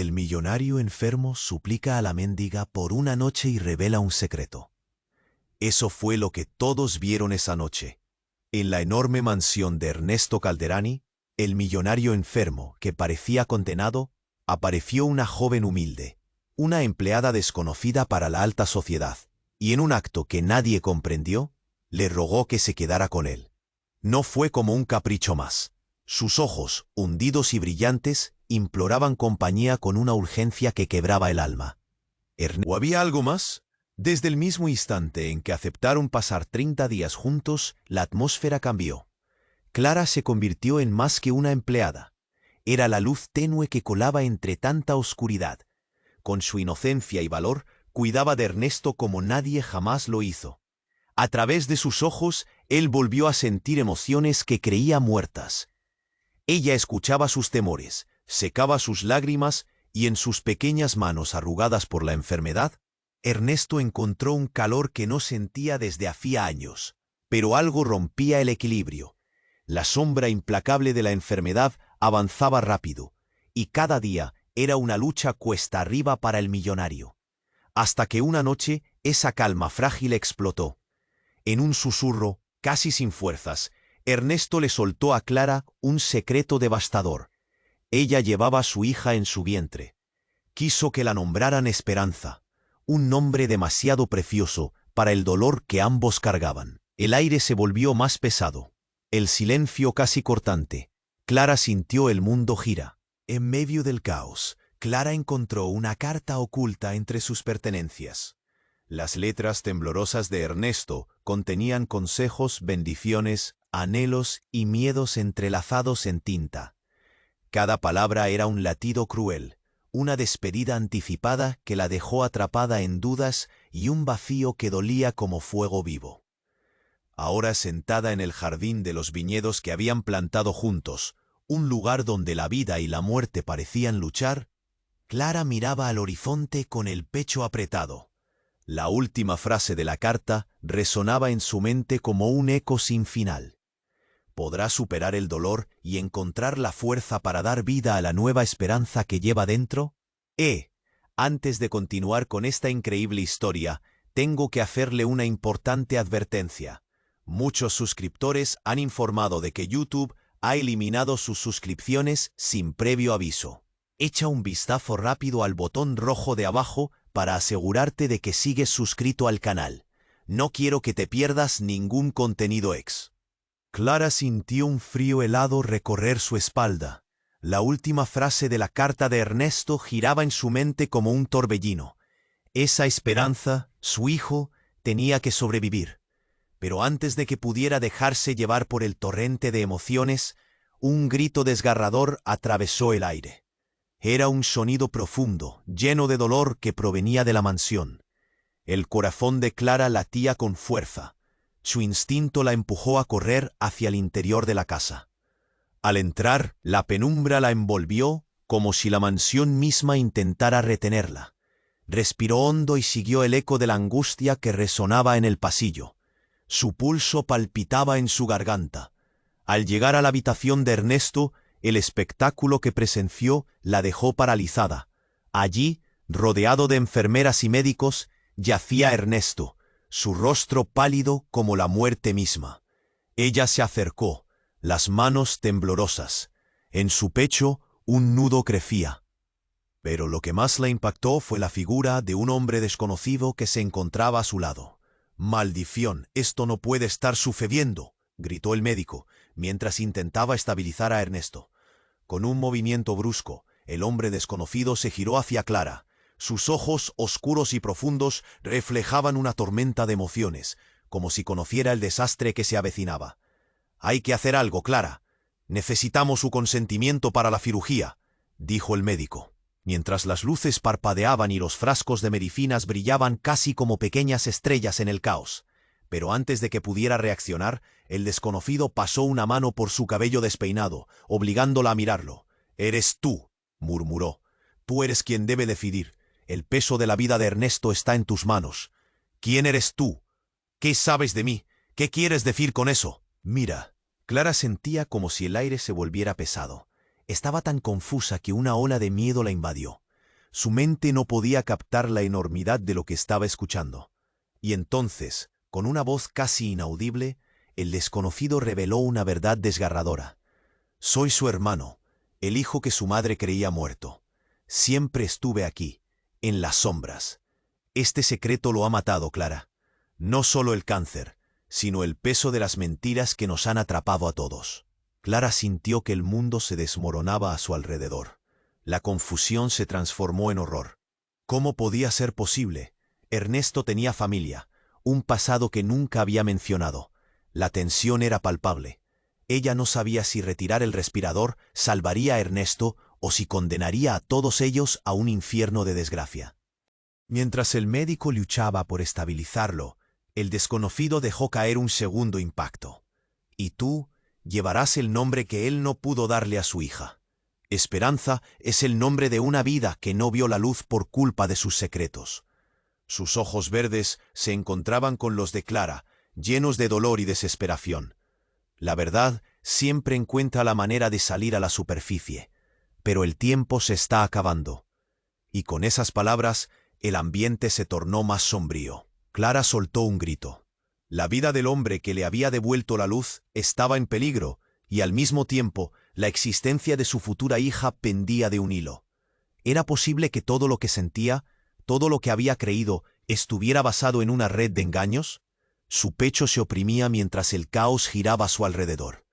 El millonario enfermo suplica a la mendiga por una noche y revela un secreto. Eso fue lo que todos vieron esa noche. En la enorme mansión de Ernesto Calderani, el millonario enfermo que parecía condenado, apareció una joven humilde, una empleada desconocida para la alta sociedad, y en un acto que nadie comprendió, le rogó que se quedara con él. No fue como un capricho más. Sus ojos, hundidos y brillantes, imploraban compañía con una urgencia que quebraba el alma. ¿O había algo más? Desde el mismo instante en que aceptaron pasar 30 días juntos, la atmósfera cambió. Clara se convirtió en más que una empleada. Era la luz tenue que colaba entre tanta oscuridad. Con su inocencia y valor, cuidaba de Ernesto como nadie jamás lo hizo. A través de sus ojos, él volvió a sentir emociones que creía muertas. Ella escuchaba sus temores, secaba sus lágrimas y en sus pequeñas manos arrugadas por la enfermedad, Ernesto encontró un calor que no sentía desde hacía años. Pero algo rompía el equilibrio. La sombra implacable de la enfermedad avanzaba rápido, y cada día era una lucha cuesta arriba para el millonario. Hasta que una noche esa calma frágil explotó. En un susurro, casi sin fuerzas, Ernesto le soltó a Clara un secreto devastador. Ella llevaba a su hija en su vientre. Quiso que la nombraran Esperanza, un nombre demasiado precioso para el dolor que ambos cargaban. El aire se volvió más pesado, el silencio casi cortante. Clara sintió el mundo gira. En medio del caos, Clara encontró una carta oculta entre sus pertenencias. Las letras temblorosas de Ernesto contenían consejos, bendiciones, anhelos y miedos entrelazados en tinta. Cada palabra era un latido cruel, una despedida anticipada que la dejó atrapada en dudas y un vacío que dolía como fuego vivo. Ahora sentada en el jardín de los viñedos que habían plantado juntos, un lugar donde la vida y la muerte parecían luchar, Clara miraba al horizonte con el pecho apretado. La última frase de la carta resonaba en su mente como un eco sin final. ¿Podrá superar el dolor y encontrar la fuerza para dar vida a la nueva esperanza que lleva dentro? Antes de continuar con esta increíble historia, tengo que hacerle una importante advertencia. Muchos suscriptores han informado de que YouTube ha eliminado sus suscripciones sin previo aviso. Echa un vistazo rápido al botón rojo de abajo para asegurarte de que sigues suscrito al canal. No quiero que te pierdas ningún contenido ex. Clara sintió un frío helado recorrer su espalda. La última frase de la carta de Ernesto giraba en su mente como un torbellino. Esa esperanza, su hijo, tenía que sobrevivir. Pero antes de que pudiera dejarse llevar por el torrente de emociones, un grito desgarrador atravesó el aire. Era un sonido profundo, lleno de dolor que provenía de la mansión. El corazón de Clara latía con fuerza. Su instinto la empujó a correr hacia el interior de la casa. Al entrar, la penumbra la envolvió como si la mansión misma intentara retenerla. Respiró hondo y siguió el eco de la angustia que resonaba en el pasillo. Su pulso palpitaba en su garganta. Al llegar a la habitación de Ernesto, el espectáculo que presenció la dejó paralizada. Allí, rodeado de enfermeras y médicos, yacía Ernesto, su rostro pálido como la muerte misma. Ella se acercó, las manos temblorosas. En su pecho un nudo crecía. Pero lo que más la impactó fue la figura de un hombre desconocido que se encontraba a su lado. «¡Maldición! ¡Esto no puede estar sucediendo!», gritó el médico, mientras intentaba estabilizar a Ernesto. Con un movimiento brusco, el hombre desconocido se giró hacia Clara. Sus ojos, oscuros y profundos, reflejaban una tormenta de emociones, como si conociera el desastre que se avecinaba. «Hay que hacer algo, Clara. Necesitamos su consentimiento para la cirugía», dijo el médico, mientras las luces parpadeaban y los frascos de medicinas brillaban casi como pequeñas estrellas en el caos. Pero antes de que pudiera reaccionar, el desconocido pasó una mano por su cabello despeinado, obligándola a mirarlo. «Eres tú», murmuró. «Tú eres quien debe decidir. El peso de la vida de Ernesto está en tus manos. ¿Quién eres tú? ¿Qué sabes de mí? ¿Qué quieres decir con eso?» «Mira». Clara sentía como si el aire se volviera pesado. Estaba tan confusa que una ola de miedo la invadió. Su mente no podía captar la enormidad de lo que estaba escuchando. Y entonces, con una voz casi inaudible, el desconocido reveló una verdad desgarradora. Soy su hermano, el hijo que su madre creía muerto. Siempre estuve aquí, en las sombras. Este secreto lo ha matado, Clara. No solo el cáncer, sino el peso de las mentiras que nos han atrapado a todos. Clara sintió que el mundo se desmoronaba a su alrededor. La confusión se transformó en horror. ¿Cómo podía ser posible? Ernesto tenía familia, un pasado que nunca había mencionado. La tensión era palpable. Ella no sabía si retirar el respirador salvaría a Ernesto o si condenaría a todos ellos a un infierno de desgracia. Mientras el médico luchaba por estabilizarlo, el desconocido dejó caer un segundo impacto. Y tú llevarás el nombre que él no pudo darle a su hija. Esperanza es el nombre de una vida que no vio la luz por culpa de sus secretos. Sus ojos verdes se encontraban con los de Clara, llenos de dolor y desesperación. La verdad siempre encuentra la manera de salir a la superficie, pero el tiempo se está acabando. Y con esas palabras, el ambiente se tornó más sombrío. Clara soltó un grito. La vida del hombre que le había devuelto la luz estaba en peligro, y al mismo tiempo, la existencia de su futura hija pendía de un hilo. ¿Era posible que todo lo que sentía, todo lo que había creído, estuviera basado en una red de engaños? Su pecho se oprimía mientras el caos giraba a su alrededor.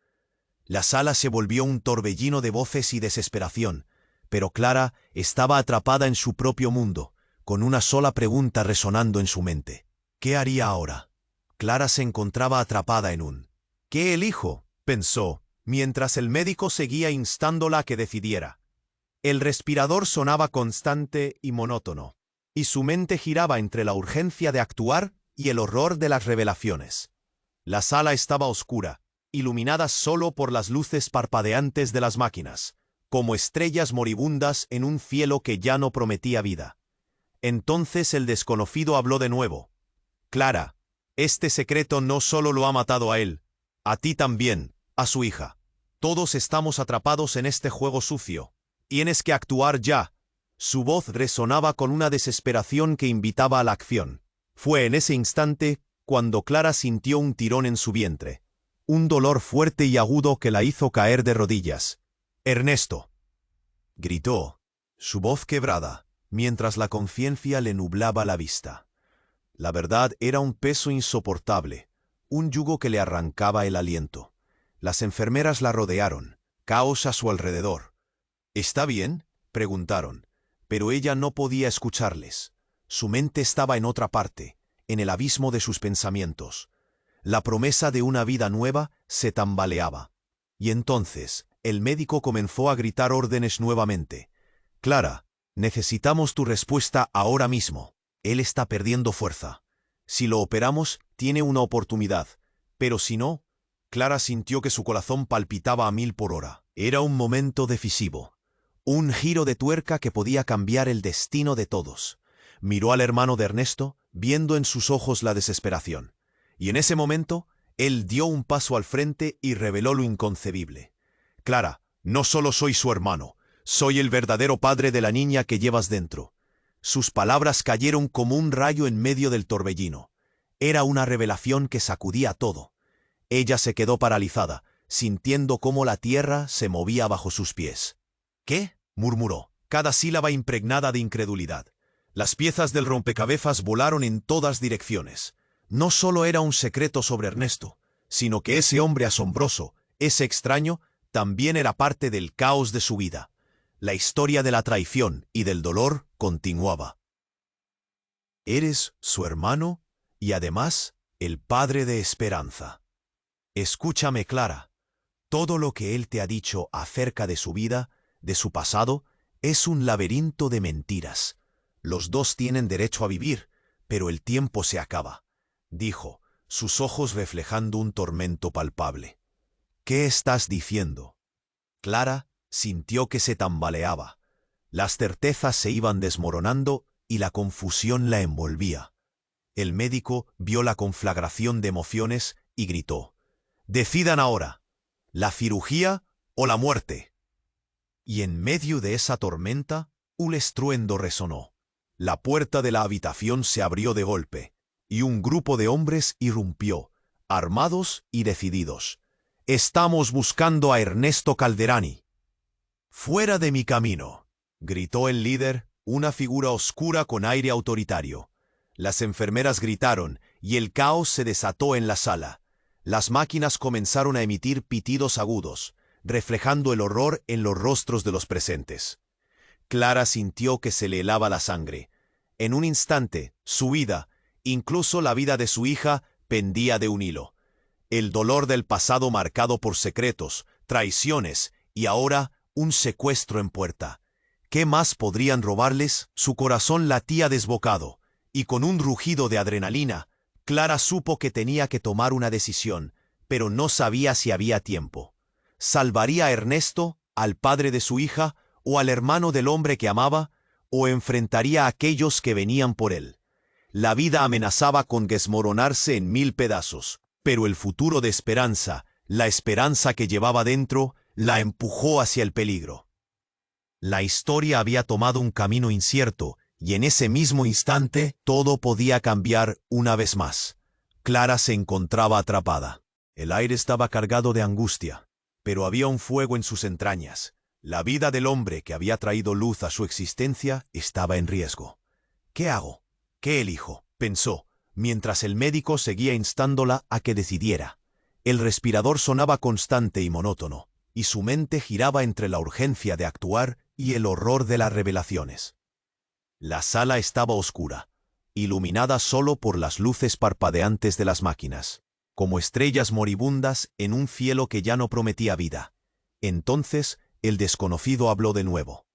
La sala se volvió un torbellino de voces y desesperación, pero Clara estaba atrapada en su propio mundo, con una sola pregunta resonando en su mente. ¿Qué haría ahora? Clara se encontraba atrapada en un ¿qué elijo?, pensó, mientras el médico seguía instándola a que decidiera. El respirador sonaba constante y monótono, y su mente giraba entre la urgencia de actuar y el horror de las revelaciones. La sala estaba oscura, iluminada solo por las luces parpadeantes de las máquinas, como estrellas moribundas en un cielo que ya no prometía vida. Entonces el desconocido habló de nuevo. Clara, este secreto no solo lo ha matado a él, a ti también, a su hija. Todos estamos atrapados en este juego sucio. Tienes que actuar ya. Su voz resonaba con una desesperación que invitaba a la acción. Fue en ese instante cuando Clara sintió un tirón en su vientre, un dolor fuerte y agudo que la hizo caer de rodillas. «Ernesto», gritó, su voz quebrada, mientras la conciencia le nublaba la vista. La verdad era un peso insoportable, un yugo que le arrancaba el aliento. Las enfermeras la rodearon, caos a su alrededor. «¿Está bien?», preguntaron, pero ella no podía escucharles. Su mente estaba en otra parte, en el abismo de sus pensamientos. La promesa de una vida nueva se tambaleaba. Y entonces, el médico comenzó a gritar órdenes nuevamente. «Clara, necesitamos tu respuesta ahora mismo. Él está perdiendo fuerza. Si lo operamos, tiene una oportunidad. Pero si no...». Clara sintió que su corazón palpitaba a 1000 por hora. Era un momento decisivo. Un giro de tuerca que podía cambiar el destino de todos. Miró al hermano de Ernesto, viendo en sus ojos la desesperación. Y en ese momento, él dio un paso al frente y reveló lo inconcebible. «Clara, no solo soy su hermano, soy el verdadero padre de la niña que llevas dentro». Sus palabras cayeron como un rayo en medio del torbellino. Era una revelación que sacudía todo. Ella se quedó paralizada, sintiendo cómo la tierra se movía bajo sus pies. «¿Qué?», murmuró, cada sílaba impregnada de incredulidad. Las piezas del rompecabezas volaron en todas direcciones. No solo era un secreto sobre Ernesto, sino que ese hombre asombroso, ese extraño, también era parte del caos de su vida. La historia de la traición y del dolor continuaba. «Eres su hermano y además el padre de Esperanza. Escúchame, Clara. Todo lo que él te ha dicho acerca de su vida, de su pasado, es un laberinto de mentiras. Los dos tienen derecho a vivir, pero el tiempo se acaba», dijo, sus ojos reflejando un tormento palpable. «¿Qué estás diciendo?». Clara sintió que se tambaleaba. Las certezas se iban desmoronando y la confusión la envolvía. El médico vio la conflagración de emociones y gritó: «Decidan ahora, la cirugía o la muerte». Y en medio de esa tormenta, Un estruendo resonó. La puerta de la habitación se abrió de golpe, y un grupo de hombres irrumpió, armados y decididos. «Estamos buscando a Ernesto Calderani». «Fuera de mi camino», gritó el líder, una figura oscura con aire autoritario. Las enfermeras gritaron, y el caos se desató en la sala. Las máquinas comenzaron a emitir pitidos agudos, reflejando el horror en los rostros de los presentes. Clara sintió que se le helaba la sangre. En un instante, su vida, incluso la vida de su hija, pendía de un hilo. El dolor del pasado marcado por secretos, traiciones y ahora un secuestro en puerta. ¿Qué más podrían robarles? Su corazón latía desbocado, y con un rugido de adrenalina, Clara supo que tenía que tomar una decisión, pero no sabía si había tiempo. ¿Salvaría a Ernesto, al padre de su hija, o al hermano del hombre que amaba, o enfrentaría a aquellos que venían por él? La vida amenazaba con desmoronarse en 1000 pedazos, pero el futuro de Esperanza, la esperanza que llevaba dentro, la empujó hacia el peligro. La historia había tomado un camino incierto, y en ese mismo instante todo podía cambiar una vez más. Clara se encontraba atrapada. El aire estaba cargado de angustia, pero había un fuego en sus entrañas. La vida del hombre que había traído luz a su existencia estaba en riesgo. «¿Qué hago? ¿Qué elijo?», pensó, mientras el médico seguía instándola a que decidiera. El respirador sonaba constante y monótono, y su mente giraba entre la urgencia de actuar y el horror de las revelaciones. La sala estaba oscura, iluminada solo por las luces parpadeantes de las máquinas, como estrellas moribundas en un cielo que ya no prometía vida. Entonces, el desconocido habló de nuevo.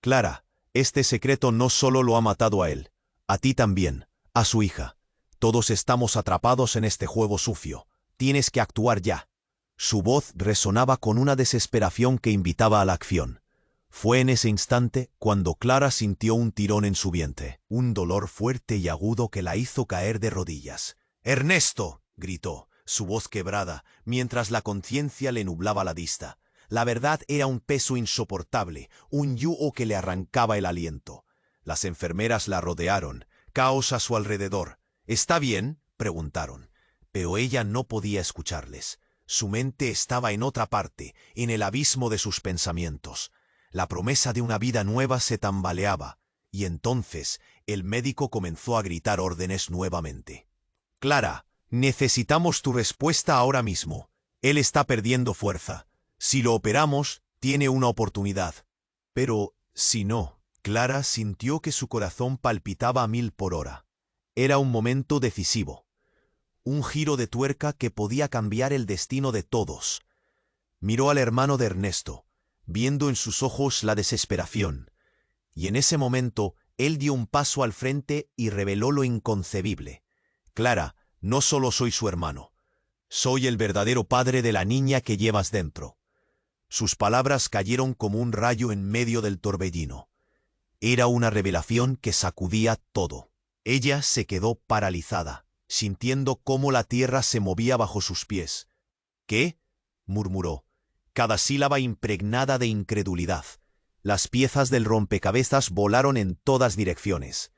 «Clara, este secreto no solo lo ha matado a él, a ti también, a su hija. Todos estamos atrapados en este juego sucio. Tienes que actuar ya». Su voz resonaba con una desesperación que invitaba a la acción. Fue en ese instante cuando Clara sintió un tirón en su vientre, un dolor fuerte y agudo que la hizo caer de rodillas. «¡Ernesto!», gritó, su voz quebrada, mientras la conciencia le nublaba la vista. La verdad era un peso insoportable, un yugo que le arrancaba el aliento. Las enfermeras la rodearon, caos a su alrededor. «¿Está bien?», preguntaron. Pero ella no podía escucharles. Su mente estaba en otra parte, en el abismo de sus pensamientos. La promesa de una vida nueva se tambaleaba, y entonces el médico comenzó a gritar órdenes nuevamente. «Clara, necesitamos tu respuesta ahora mismo. Él está perdiendo fuerza. Si lo operamos, tiene una oportunidad. Pero, si no», Clara sintió que su corazón palpitaba a 1000 por hora. Era un momento decisivo. Un giro de tuerca que podía cambiar el destino de todos. Miró al hermano de Ernesto, viendo en sus ojos la desesperación. Y en ese momento, él dio un paso al frente y reveló lo inconcebible. «Clara, no solo soy su hermano. Soy el verdadero padre de la niña que llevas dentro». Sus palabras cayeron como un rayo en medio del torbellino. Era una revelación que sacudía todo. Ella se quedó paralizada, sintiendo cómo la tierra se movía bajo sus pies. «¿Qué?», murmuró, cada sílaba impregnada de incredulidad. Las piezas del rompecabezas volaron en todas direcciones.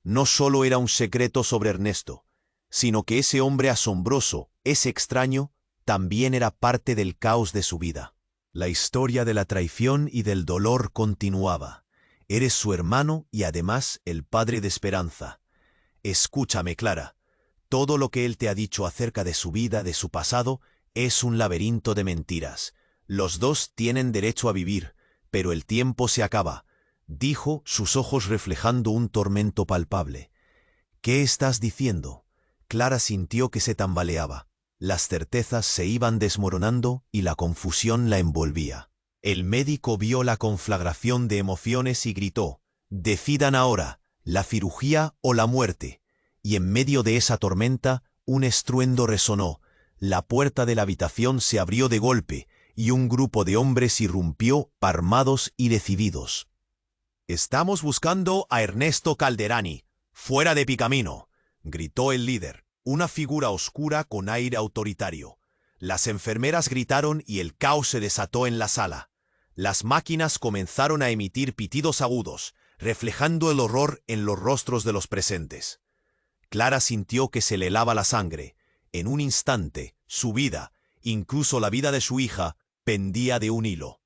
No solo era un secreto sobre Ernesto, sino que ese hombre asombroso, ese extraño, también era parte del caos de su vida. La historia de la traición y del dolor continuaba. Eres su hermano y además el padre de Esperanza. Escúchame, Clara. Todo lo que él te ha dicho acerca de su vida, de su pasado, es un laberinto de mentiras. Los dos tienen derecho a vivir, pero el tiempo se acaba», dijo, sus ojos reflejando un tormento palpable. «¿Qué estás diciendo?». Clara sintió que se tambaleaba. Las certezas se iban desmoronando y la confusión la envolvía. El médico vio la conflagración de emociones y gritó: «Decidan ahora, la cirugía o la muerte». Y en medio de esa tormenta, un estruendo resonó. La puerta de la habitación se abrió de golpe, y un grupo de hombres irrumpió, armados y decididos. «Estamos buscando a Ernesto Calderani. Fuera de mi camino», gritó el líder, una figura oscura con aire autoritario. Las enfermeras gritaron y el caos se desató en la sala. Las máquinas comenzaron a emitir pitidos agudos, reflejando el horror en los rostros de los presentes. Clara sintió que se le helaba la sangre. En un instante, su vida, incluso la vida de su hija, pendía de un hilo.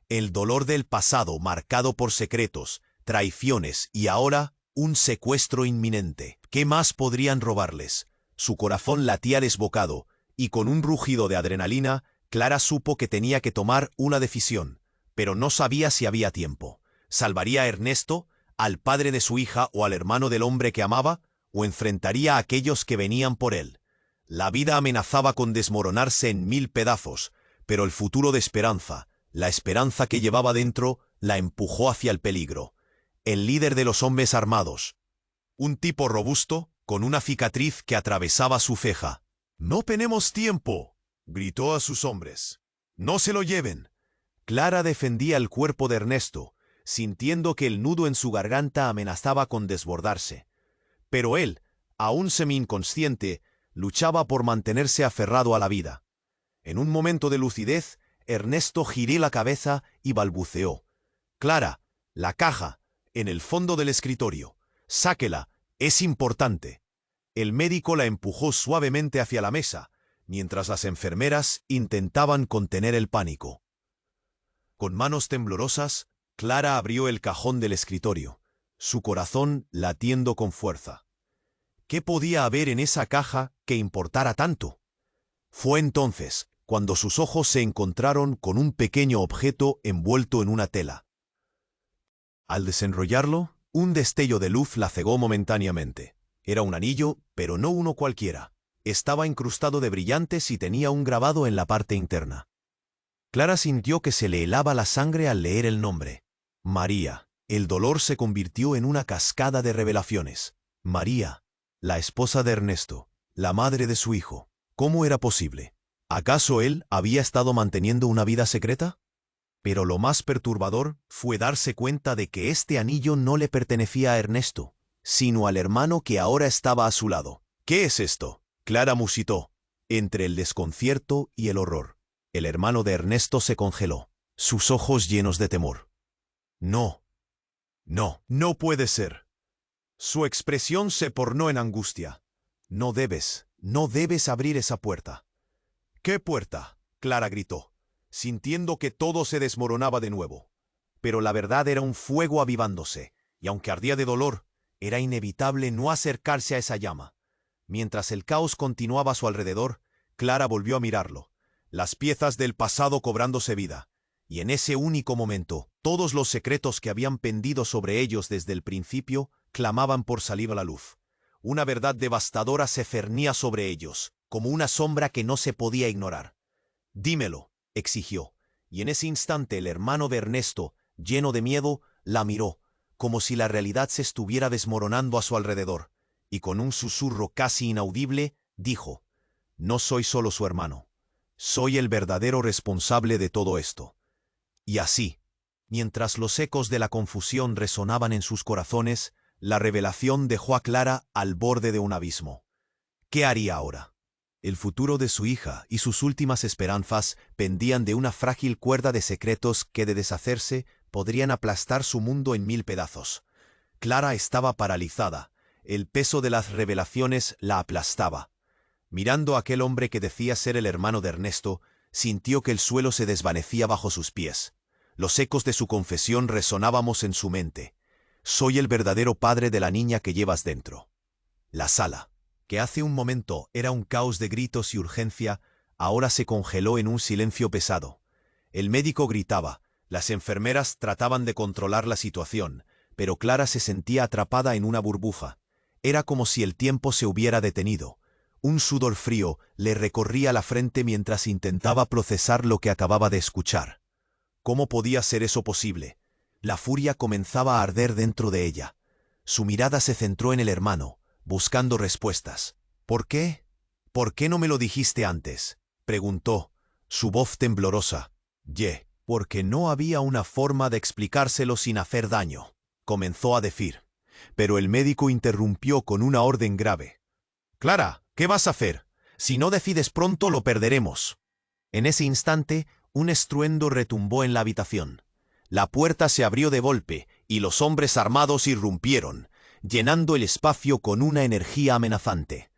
El dolor del pasado marcado por secretos, traiciones y ahora un secuestro inminente. ¿Qué más podrían robarles? Su corazón latía desbocado, y con un rugido de adrenalina, Clara supo que tenía que tomar una decisión, pero no sabía si había tiempo. ¿Salvaría a Ernesto, al padre de su hija o al hermano del hombre que amaba, o enfrentaría a aquellos que venían por él? La vida amenazaba con desmoronarse en 1000 pedazos, pero el futuro de Esperanza, la esperanza que llevaba dentro, la empujó hacia el peligro. El líder de los hombres armados. Un tipo robusto, con una cicatriz que atravesaba su ceja. «¡No tenemos tiempo!», gritó a sus hombres. «¡No se lo lleven!». Clara defendía el cuerpo de Ernesto, sintiendo que el nudo en su garganta amenazaba con desbordarse. Pero él, aún semi-inconsciente, luchaba por mantenerse aferrado a la vida. En un momento de lucidez, Ernesto giró la cabeza y balbuceó. «Clara, la caja, en el fondo del escritorio. Sáquela, es importante». El médico la empujó suavemente hacia la mesa, mientras las enfermeras intentaban contener el pánico. Con manos temblorosas, Clara abrió el cajón del escritorio, su corazón latiendo con fuerza. ¿Qué podía haber en esa caja que importara tanto? Fue entonces cuando sus ojos se encontraron con un pequeño objeto envuelto en una tela. Al desenrollarlo, un destello de luz la cegó momentáneamente. Era un anillo, pero no uno cualquiera. Estaba incrustado de brillantes y tenía un grabado en la parte interna. Clara sintió que se le helaba la sangre al leer el nombre. María. El dolor se convirtió en una cascada de revelaciones. María, la esposa de Ernesto, la madre de su hijo. ¿Cómo era posible? ¿Acaso él había estado manteniendo una vida secreta? Pero lo más perturbador fue darse cuenta de que este anillo no le pertenecía a Ernesto, sino al hermano que ahora estaba a su lado. «¿Qué es esto?», Clara musitó. Entre el desconcierto y el horror, el hermano de Ernesto se congeló, sus ojos llenos de temor. «No, no puede ser». Su expresión se tornó en angustia. No debes abrir esa puerta». «¿Qué puerta?», Clara gritó, sintiendo que todo se desmoronaba de nuevo. Pero la verdad era un fuego avivándose, y aunque ardía de dolor, era inevitable no acercarse a esa llama. Mientras el caos continuaba a su alrededor, Clara volvió a mirarlo, las piezas del pasado cobrándose vida, y en ese único momento, todos los secretos que habían pendido sobre ellos desde el principio clamaban por salir a la luz. Una verdad devastadora se cernía sobre ellos, como una sombra que no se podía ignorar. «Dímelo», exigió, y en ese instante el hermano de Ernesto, lleno de miedo, la miró, como si la realidad se estuviera desmoronando a su alrededor, y con un susurro casi inaudible, dijo: «No soy solo su hermano, soy el verdadero responsable de todo esto». Y así, mientras los ecos de la confusión resonaban en sus corazones, la revelación dejó a Clara al borde de un abismo. ¿Qué haría ahora? El futuro de su hija y sus últimas esperanzas pendían de una frágil cuerda de secretos que, de deshacerse, podrían aplastar su mundo en 1000 pedazos. Clara estaba paralizada. El peso de las revelaciones la aplastaba. Mirando a aquel hombre que decía ser el hermano de Ernesto, sintió que el suelo se desvanecía bajo sus pies. Los ecos de su confesión resonábamos en su mente. «Soy el verdadero padre de la niña que llevas dentro». La sala, que hace un momento era un caos de gritos y urgencia, ahora se congeló en un silencio pesado. El médico gritaba, las enfermeras trataban de controlar la situación, pero Clara se sentía atrapada en una burbuja. Era como si el tiempo se hubiera detenido. Un sudor frío le recorría la frente mientras intentaba procesar lo que acababa de escuchar. ¿Cómo podía ser eso posible? La furia comenzaba a arder dentro de ella. Su mirada se centró en el hermano, buscando respuestas. «¿Por qué? ¿Por qué no me lo dijiste antes?», preguntó, su voz temblorosa. «Porque no había una forma de explicárselo sin hacer daño», comenzó a decir. Pero el médico interrumpió con una orden grave. «Clara, ¿qué vas a hacer? Si no decides pronto, lo perderemos». En ese instante, un estruendo retumbó en la habitación. La puerta se abrió de golpe, y los hombres armados irrumpieron, llenando el espacio con una energía amenazante.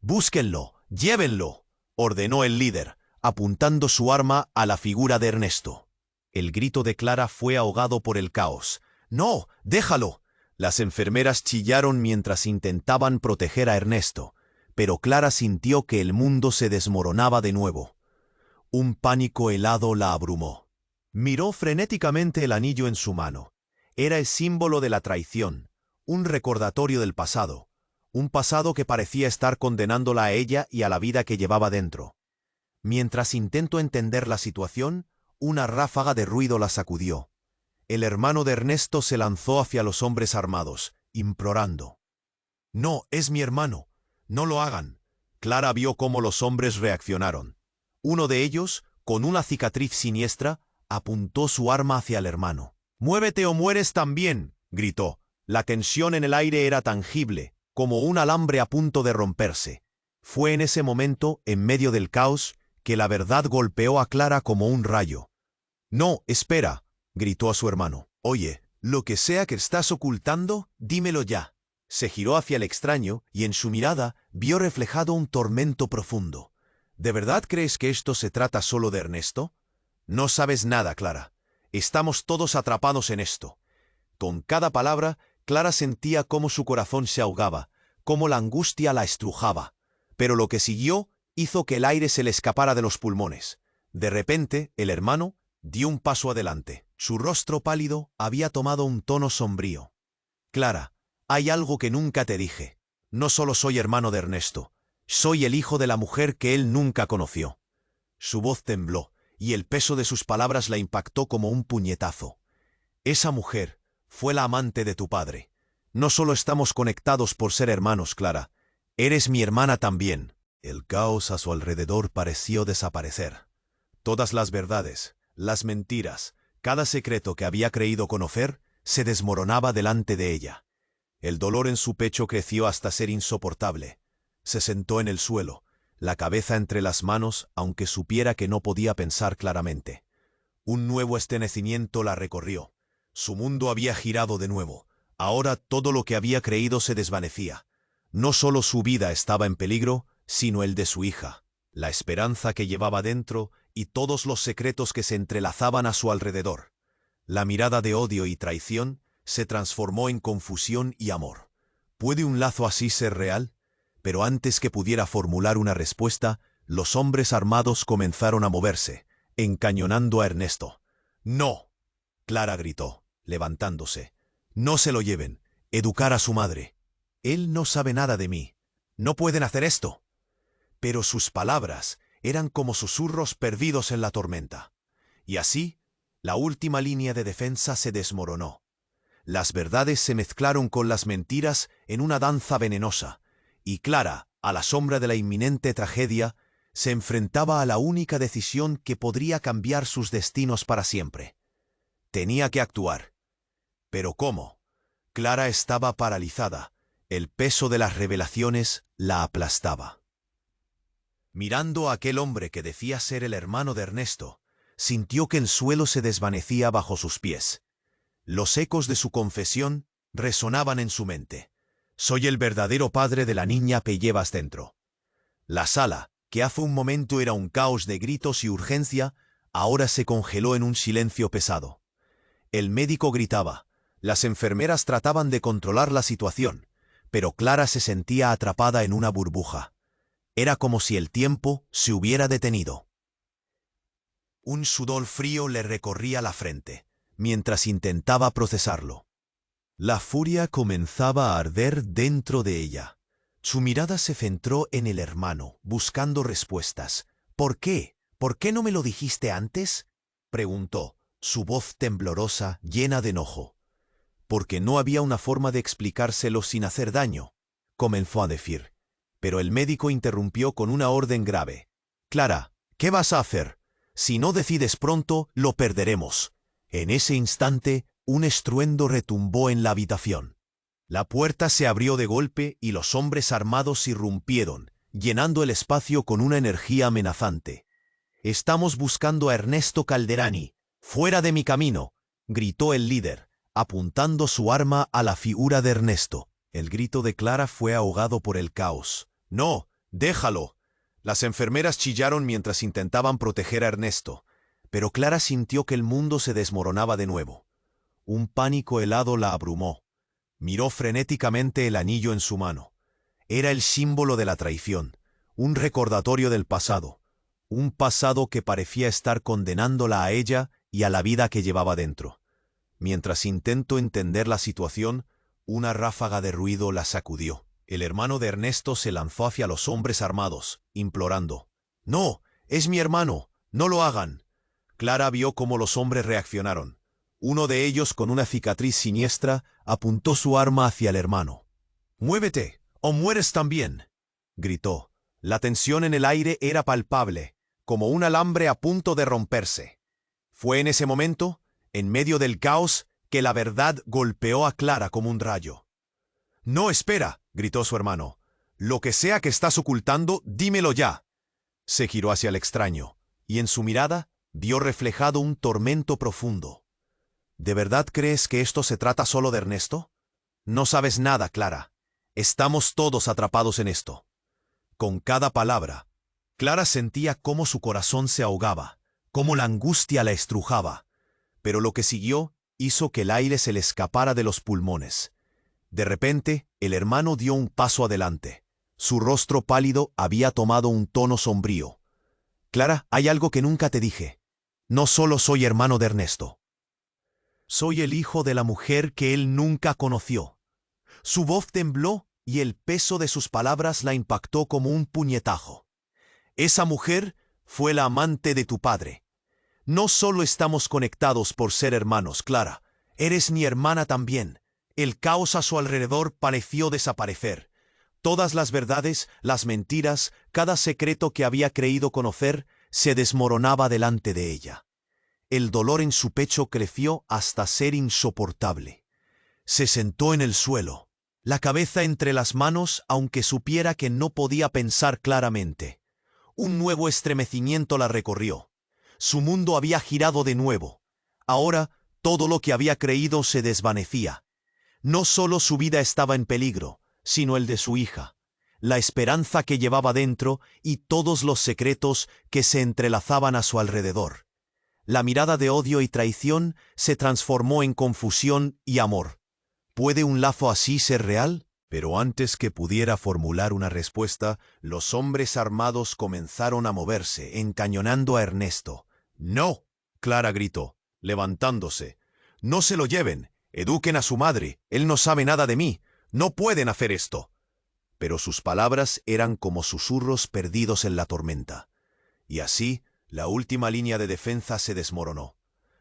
«Búsquenlo, llévenlo», ordenó el líder, apuntando su arma a la figura de Ernesto. El grito de Clara fue ahogado por el caos. «¡No, déjalo!». Las enfermeras chillaron mientras intentaban proteger a Ernesto, pero Clara sintió que el mundo se desmoronaba de nuevo. Un pánico helado la abrumó. Miró frenéticamente el anillo en su mano. Era el símbolo de la traición, un recordatorio del pasado, un pasado que parecía estar condenándola a ella y a la vida que llevaba dentro. Mientras intentó entender la situación, una ráfaga de ruido la sacudió. El hermano de Ernesto se lanzó hacia los hombres armados, implorando. «No, es mi hermano. No lo hagan». Clara vio cómo los hombres reaccionaron. Uno de ellos, con una cicatriz siniestra, apuntó su arma hacia el hermano. «¡Muévete o mueres también!», gritó. La tensión en el aire era tangible, como un alambre a punto de romperse. Fue en ese momento, en medio del caos, que la verdad golpeó a Clara como un rayo. «No, espera», gritó a su hermano. «Oye, lo que sea que estás ocultando, dímelo ya». Se giró hacia el extraño y en su mirada vio reflejado un tormento profundo. «¿De verdad crees que esto se trata solo de Ernesto? No sabes nada, Clara. Estamos todos atrapados en esto». Con cada palabra, Clara sentía cómo su corazón se ahogaba, cómo la angustia la estrujaba. Pero lo que siguió hizo que el aire se le escapara de los pulmones. De repente, el hermano dio un paso adelante. Su rostro pálido había tomado un tono sombrío. «Clara, hay algo que nunca te dije. No solo soy hermano de Ernesto, soy el hijo de la mujer que él nunca conoció». Su voz tembló, y el peso de sus palabras la impactó como un puñetazo. «Esa mujer fue la amante de tu padre. No solo estamos conectados por ser hermanos, Clara. Eres mi hermana también». El caos a su alrededor pareció desaparecer. Todas las verdades, las mentiras, cada secreto que había creído conocer, se desmoronaba delante de ella. El dolor en su pecho creció hasta ser insoportable. Se sentó en el suelo, la cabeza entre las manos, aunque supiera que no podía pensar claramente. Un nuevo estremecimiento la recorrió. Su mundo había girado de nuevo. Ahora todo lo que había creído se desvanecía. No solo su vida estaba en peligro, sino el de su hija, la esperanza que llevaba dentro y todos los secretos que se entrelazaban a su alrededor. La mirada de odio y traición se transformó en confusión y amor. ¿Puede un lazo así ser real? Pero antes que pudiera formular una respuesta, los hombres armados comenzaron a moverse, encañonando a Ernesto. «¡No!», Clara gritó, levantándose. «No se lo lleven. Educar a su madre. Él no sabe nada de mí. No pueden hacer esto». Pero sus palabras eran como susurros perdidos en la tormenta. Y así, la última línea de defensa se desmoronó. Las verdades se mezclaron con las mentiras en una danza venenosa, y Clara, a la sombra de la inminente tragedia, se enfrentaba a la única decisión que podría cambiar sus destinos para siempre. Tenía que actuar. ¿Pero cómo? Clara estaba paralizada. El peso de las revelaciones la aplastaba. Mirando a aquel hombre que decía ser el hermano de Ernesto, sintió que el suelo se desvanecía bajo sus pies. Los ecos de su confesión resonaban en su mente. «Soy el verdadero padre de la niña que llevas dentro». La sala, que hace un momento era un caos de gritos y urgencia, ahora se congeló en un silencio pesado. El médico gritaba, las enfermeras trataban de controlar la situación, pero Clara se sentía atrapada en una burbuja. Era como si el tiempo se hubiera detenido. Un sudor frío le recorría la frente, mientras intentaba procesarlo. La furia comenzaba a arder dentro de ella. Su mirada se centró en el hermano, buscando respuestas. «¿Por qué? ¿Por qué no me lo dijiste antes?», preguntó, su voz temblorosa, llena de enojo. «Porque no había una forma de explicárselo sin hacer daño», comenzó a decir. Pero el médico interrumpió con una orden grave. «Clara, ¿qué vas a hacer? Si no decides pronto, lo perderemos». En ese instante, un estruendo retumbó en la habitación. La puerta se abrió de golpe y los hombres armados irrumpieron, llenando el espacio con una energía amenazante. «Estamos buscando a Ernesto Calderani. ¡Fuera de mi camino!», gritó el líder, apuntando su arma a la figura de Ernesto. El grito de Clara fue ahogado por el caos. «¡No! ¡Déjalo!». Las enfermeras chillaron mientras intentaban proteger a Ernesto, pero Clara sintió que el mundo se desmoronaba de nuevo. Un pánico helado la abrumó. Miró frenéticamente el anillo en su mano. Era el símbolo de la traición, un recordatorio del pasado, un pasado que parecía estar condenándola a ella y a la vida que llevaba dentro. Mientras intentó entender la situación, una ráfaga de ruido la sacudió. El hermano de Ernesto se lanzó hacia los hombres armados, implorando: «¡No! ¡Es mi hermano! ¡No lo hagan!». Clara vio cómo los hombres reaccionaron. Uno de ellos, con una cicatriz siniestra, apuntó su arma hacia el hermano. «¡Muévete, o mueres también!», gritó. La tensión en el aire era palpable, como un alambre a punto de romperse. Fue en ese momento, en medio del caos, que la verdad golpeó a Clara como un rayo. «¡No, espera!», gritó su hermano. «Lo que sea que estás ocultando, dímelo ya». Se giró hacia el extraño, y en su mirada vio reflejado un tormento profundo. «¿De verdad crees que esto se trata solo de Ernesto? No sabes nada, Clara. Estamos todos atrapados en esto». Con cada palabra, Clara sentía cómo su corazón se ahogaba, cómo la angustia la estrujaba. Pero lo que siguió hizo que el aire se le escapara de los pulmones. De repente, el hermano dio un paso adelante. Su rostro pálido había tomado un tono sombrío. «Clara, hay algo que nunca te dije. No solo soy hermano de Ernesto. Soy el hijo de la mujer que él nunca conoció». Su voz tembló y el peso de sus palabras la impactó como un puñetazo. «Esa mujer fue la amante de tu padre. No solo estamos conectados por ser hermanos, Clara. Eres mi hermana también». El caos a su alrededor pareció desaparecer. Todas las verdades, las mentiras, cada secreto que había creído conocer, se desmoronaba delante de ella. El dolor en su pecho creció hasta ser insoportable. Se sentó en el suelo, la cabeza entre las manos, aunque supiera que no podía pensar claramente. Un nuevo estremecimiento la recorrió. Su mundo había girado de nuevo. Ahora, todo lo que había creído se desvanecía. No solo su vida estaba en peligro, sino el de su hija, la esperanza que llevaba dentro y todos los secretos que se entrelazaban a su alrededor. La mirada de odio y traición se transformó en confusión y amor. ¿Puede un lazo así ser real? Pero antes que pudiera formular una respuesta, los hombres armados comenzaron a moverse, encañonando a Ernesto. «¡No!», Clara gritó, levantándose. «¡No se lo lleven! Eduquen a su madre. Él no sabe nada de mí. No pueden hacer esto». Pero sus palabras eran como susurros perdidos en la tormenta. Y así, la última línea de defensa se desmoronó.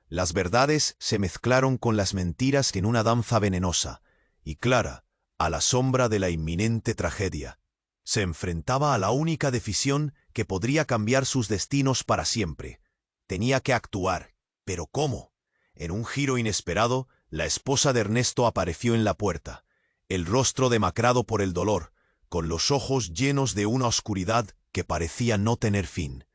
Las verdades se mezclaron con las mentiras en una danza venenosa, y Clara, a la sombra de la inminente tragedia, se enfrentaba a la única decisión que podría cambiar sus destinos para siempre. Tenía que actuar. ¿Pero cómo? En un giro inesperado, la esposa de Ernesto apareció en la puerta, el rostro demacrado por el dolor, con los ojos llenos de una oscuridad que parecía no tener fin.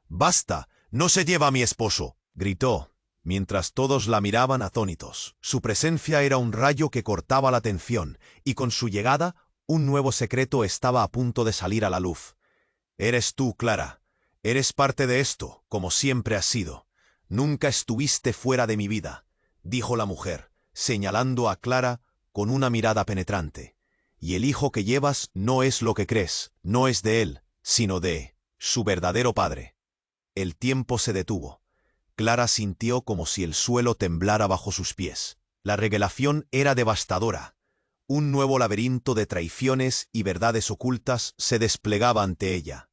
«¡Basta! ¡No se lleva a mi esposo!», gritó, mientras todos la miraban atónitos. Su presencia era un rayo que cortaba la tensión, y con su llegada, un nuevo secreto estaba a punto de salir a la luz. «Eres tú, Clara. Eres parte de esto, como siempre has sido. Nunca estuviste fuera de mi vida», dijo la mujer, señalando a Clara con una mirada penetrante. «Y el hijo que llevas no es lo que crees, no es de él, sino de su verdadero padre». El tiempo se detuvo. Clara sintió como si el suelo temblara bajo sus pies. La revelación era devastadora. Un nuevo laberinto de traiciones y verdades ocultas se desplegaba ante ella.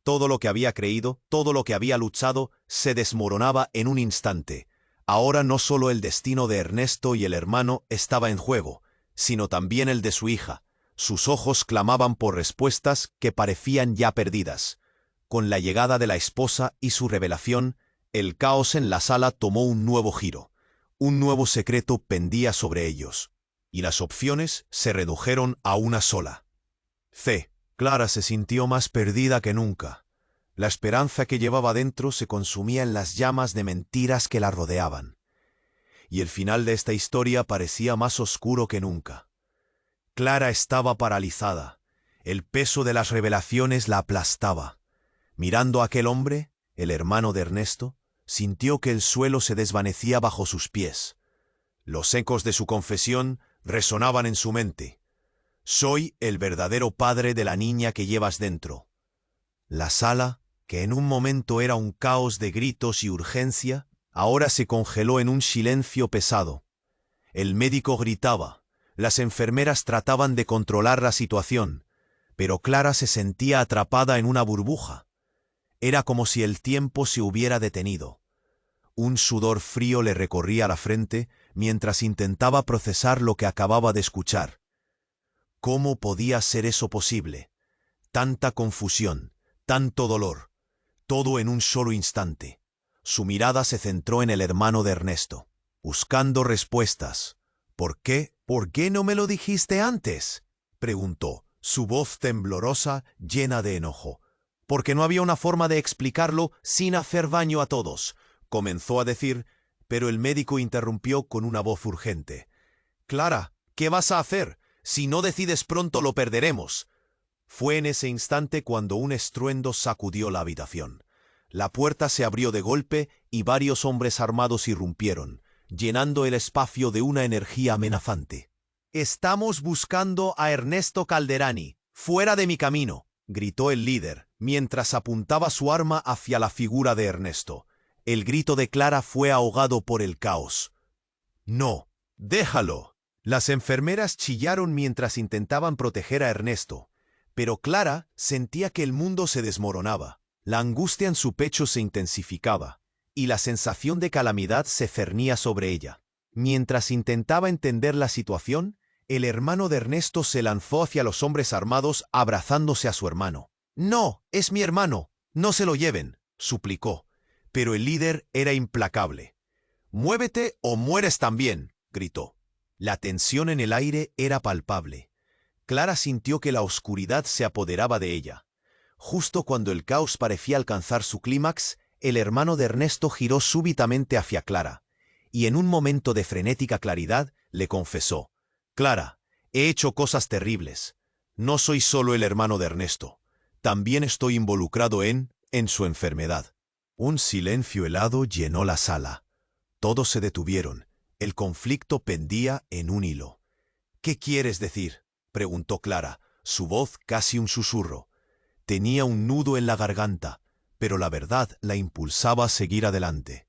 Todo lo que había creído, todo lo que había luchado, se desmoronaba en un instante. Ahora no solo el destino de Ernesto y el hermano estaba en juego, sino también el de su hija. Sus ojos clamaban por respuestas que parecían ya perdidas. Con la llegada de la esposa y su revelación, el caos en la sala tomó un nuevo giro. Un nuevo secreto pendía sobre ellos, y las opciones se redujeron a una sola. Clara se sintió más perdida que nunca. La esperanza que llevaba dentro se consumía en las llamas de mentiras que la rodeaban. y el final de esta historia parecía más oscuro que nunca. Clara estaba paralizada. El peso de las revelaciones la aplastaba. Mirando a aquel hombre, el hermano de Ernesto, sintió que el suelo se desvanecía bajo sus pies. Los ecos de su confesión resonaban en su mente. Soy el verdadero padre de la niña que llevas dentro. La sala, que en un momento era un caos de gritos y urgencia, ahora se congeló en un silencio pesado. El médico gritaba, las enfermeras trataban de controlar la situación, pero Clara se sentía atrapada en una burbuja. Era como si el tiempo se hubiera detenido. Un sudor frío le recorría la frente mientras intentaba procesar lo que acababa de escuchar. ¿Cómo podía ser eso posible? Tanta confusión, tanto dolor, todo en un solo instante. Su mirada se centró en el hermano de Ernesto, buscando respuestas. ¿Por qué? ¿Por qué no me lo dijiste antes?, preguntó, su voz temblorosa, llena de enojo. Porque no había una forma de explicarlo sin hacer daño a todos, comenzó a decir, pero el médico interrumpió con una voz urgente. Clara, ¿qué vas a hacer? Si no decides pronto lo perderemos. Fue en ese instante cuando un estruendo sacudió la habitación. La puerta se abrió de golpe y varios hombres armados irrumpieron, llenando el espacio de una energía amenazante. «Estamos buscando a Ernesto Calderani. ¡Fuera de mi camino!», gritó el líder, mientras apuntaba su arma hacia la figura de Ernesto. El grito de Clara fue ahogado por el caos. «No, déjalo». Las enfermeras chillaron mientras intentaban proteger a Ernesto, pero Clara sentía que el mundo se desmoronaba. La angustia en su pecho se intensificaba, y la sensación de calamidad se cernía sobre ella. Mientras intentaba entender la situación, el hermano de Ernesto se lanzó hacia los hombres armados abrazándose a su hermano. «No, es mi hermano, no se lo lleven», suplicó, pero el líder era implacable. «Muévete o mueres también», gritó. La tensión en el aire era palpable. Clara sintió que la oscuridad se apoderaba de ella. Justo cuando el caos parecía alcanzar su clímax, el hermano de Ernesto giró súbitamente hacia Clara, y en un momento de frenética claridad le confesó: «Clara, he hecho cosas terribles. No soy solo el hermano de Ernesto. También estoy involucrado en su enfermedad». Un silencio helado llenó la sala. Todos se detuvieron. El conflicto pendía en un hilo. «¿Qué quieres decir?», preguntó Clara, su voz casi un susurro. Tenía un nudo en la garganta, pero la verdad la impulsaba a seguir adelante.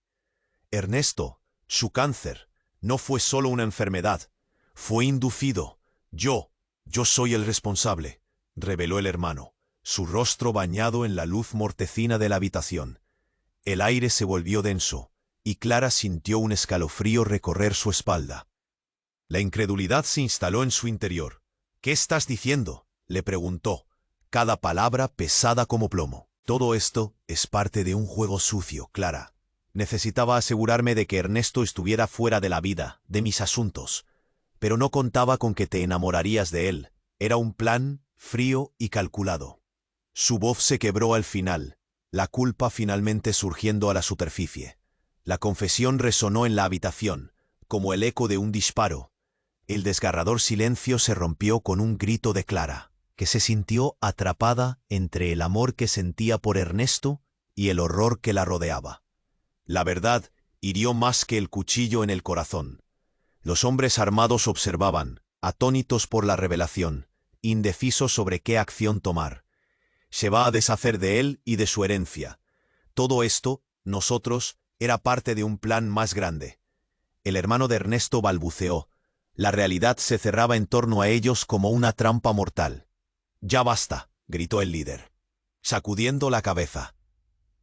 «Ernesto, su cáncer, no fue solo una enfermedad. Fue inducido. Yo soy el responsable», reveló el hermano, su rostro bañado en la luz mortecina de la habitación. El aire se volvió denso, y Clara sintió un escalofrío recorrer su espalda. La incredulidad se instaló en su interior. «¿Qué estás diciendo?», le preguntó, cada palabra pesada como plomo. «Todo esto es parte de un juego sucio, Clara. Necesitaba asegurarme de que Ernesto estuviera fuera de la vida, de mis asuntos. Pero no contaba con que te enamorarías de él. Era un plan frío y calculado». Su voz se quebró al final, la culpa finalmente surgiendo a la superficie. La confesión resonó en la habitación, como el eco de un disparo. El desgarrador silencio se rompió con un grito de Clara, que se sintió atrapada entre el amor que sentía por Ernesto y el horror que la rodeaba. La verdad hirió más que el cuchillo en el corazón. Los hombres armados observaban, atónitos por la revelación, indecisos sobre qué acción tomar. «Se va a deshacer de él y de su herencia. Todo esto, nosotros, era parte de un plan más grande». El hermano de Ernesto balbuceó. La realidad se cerraba en torno a ellos como una trampa mortal. «Ya basta», gritó el líder, sacudiendo la cabeza.